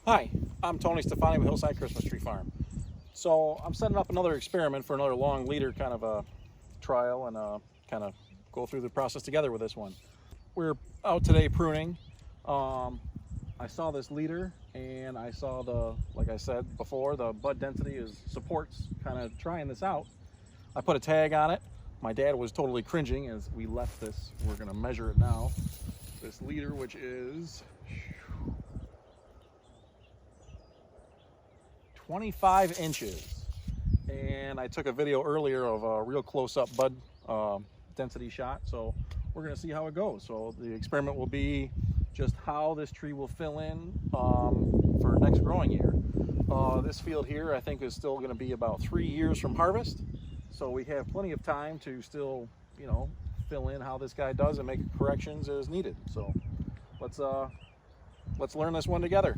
Hi, I'm Tony Stefani with Hillside Christmas Tree Farm. So I'm setting up another experiment for another long leader kind of a trial and kind of go through the process together with this one. We're out today pruning. I saw this leader and I saw like I said before, the bud density supports kind of trying this out. I put a tag on it. My dad was totally cringing as we left this. We're gonna measure it now. This leader, which is 25 inches. And I took a video earlier of a real close-up bud density shot, so we're going to see how it goes. So the experiment will be just how this tree will fill in for next growing year. This field here I think is still going to be about 3 years from harvest, so we have plenty of time to still, fill in how this guy does and make corrections as needed. So let's learn this one together.